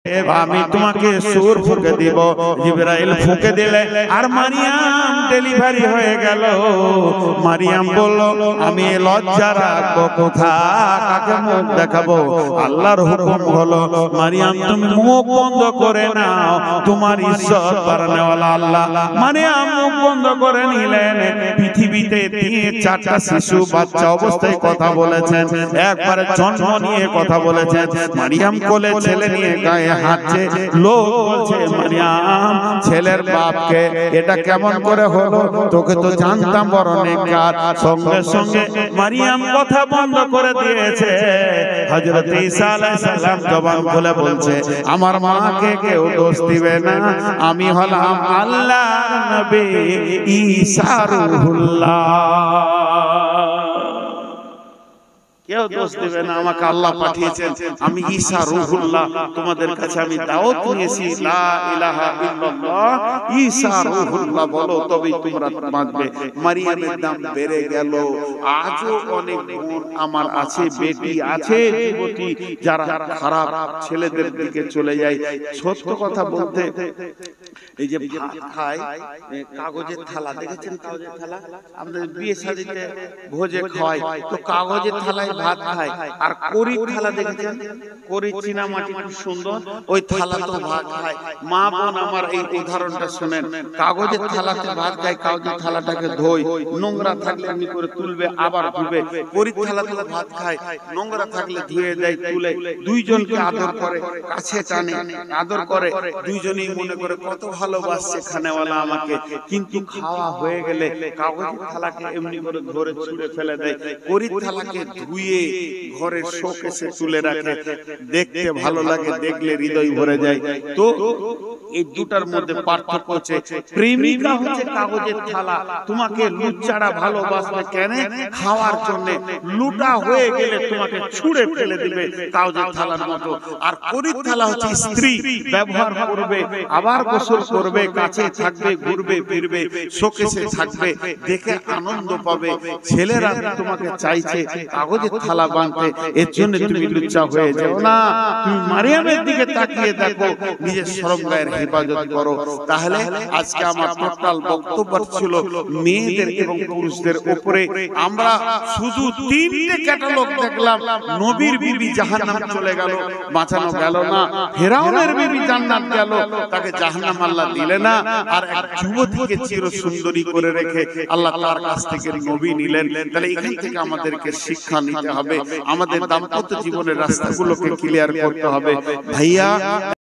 আমি তোমাকে সূর ফুঁকে দিব। জিবরাইল ফুঁকে দিলে আর মারিয়াম ডেলিভারি হয়ে গেল। মারিয়াম বলল, আমি লজ্জা রাখবো কোথায়, কাকে মুখ দেখাবো? আল্লাহর হুকুম হলো, মারিয়াম তুমি মুখ বন্ধ করে নাও, তোমার ইজ্জত বাড়ানোওয়ালা আল্লাহ। মারিয়াম মুখ বন্ধ করে নিলেন। পৃথিবীতে 3-4টা শিশু বাচ্চা অবস্থায় কথা বলেছেন, একবারে জন্ম নিয়ে কথা বলেছেন। মারিয়াম কোলে ছেলে নিয়ে গায়ে হাঁটছে। লোক বলছে, মারিয়াম ছেলের বাপকে, এটা কেমন করে হলো? তোকে তো জানতাম বড় নেককার। সঙ্গে সঙ্গে মারিয়াম কথা বন্ধ করে দিয়েছে। হযরত ঈসা আলাইহিস সালাম জবান খুলে বলছে, আমার মাকে কেউ দোষ দিবে না, আমি হলাম আল্লাহর নবী ঈসা রূহুল্লাহ। কেউ দোষ দেবে না, আমাকে আল্লাহ পাঠিয়েছেন, আমি ঈসা রূহুল্লাহ। তোমাদের কাছে আমি দাওয়াত নিয়েছি, লা ইলাহা ইল্লাল্লাহ ঈসা রূহুল্লাহ বলো, তবেই তোমরা বাঁচবে। মারিয়ামের দাম বেড়ে গেল। আজও অনেক বোন আমার আছে, বেটি আছে, যুবতী, যারা খারাপ ছেলেদের দিকে চলে যায়। সত্য কথা বলতে, এই যে ভাত খায় কাগজের থালা, দেখেছেন কাগজের থালা? আমাদের বিয়ে শাদীতে ভোজে খায়, তো কাগজের থালায় ভাত খায়। আর কড়ির থালা দেখেছেন? কড়ির চীনা মাটি, খুব সুন্দর, ওই থালা তো ভাত খায়। মা বোন আমার এই উদাহরণটা শুনেন, কাগজের থালাতে ভাত খায়, কাগজের থালাটাকে ধোয়, নোংরা থাকলে এমনি করে তুলবে, আবার ধুবে। কড়ির থালাতে ভাত খায়, নোংরা থাকলে ধুয়ে দেয়, তুলে। দুইজনকে আদর করে, কাছে টানে, আদর করে, দুইজনেই মনে করে কত ভালোবাসছে খানেওয়ালা আমাকে। কিন্তু খাওয়া হয়ে গেলে কাগজের থালাকে এমনি করে ধরে ছুঁড়ে ফেলে দেয়। কড়ির থালাকে ধুয়ে ঘরের শোকেসে তুলে রাখে, দেখতে ভালো লাগে, দেখলে হৃদয় ভরে যায়। তো এই দুটার মধ্যে পার্থক্য হচ্ছে, প্রেমিকা হচ্ছে কাগজের থালা, তোমাকে লুচ্চারা ভালোবাসবে কেন? খাওয়ার জন্য। লুটা হয়ে গেলে তোমাকে ছুঁড়ে ফেলে দিবে কাগজের থালার মতো। আর কড়ির থালা হচ্ছে স্ত্রী, ব্যবহার করবে, আবার গোসল করবে, কাছে থাকবে, ঘুরবে ফিরবে, শোকেসে থাকবে, দেখে আনন্দ পাবে। ছেলেরা তোমাকে চাইছে কাগজের থালা বানতে, এর জন্য তুমি লুচ্চা হয়ে যাও না। তুমি মারিয়ামের দিকে তাকিয়ে দেখো, নিজের শরম গায়ের হেফাজত করো। তাহলে আজকে আমার টোটাল বক্তব্য ছিল মেয়েদের এবং পুরুষদের উপরে। আমরা শুধু 3টে ক্যাটালগ দেখলাম। নবীর বিবি জাহান্নাম চলে গেল, বাঁচানো গেল না। ফেরাউনের বিবি জান্নাত গেল, তাকে জাহান্নাম আল্লাহ দিলে না। আর এক যুবতীকে চির সুন্দরী করে রেখে আল্লাহ তার কাছ থেকে নবী নিলেন। তাহলে এখান থেকে আমাদেরকে শিক্ষা নিতে হবে, আমাদের দাম্পত্য জীবনের রাস্তাগুলোকে ক্লিয়ার করতে হবে। ভাইয়া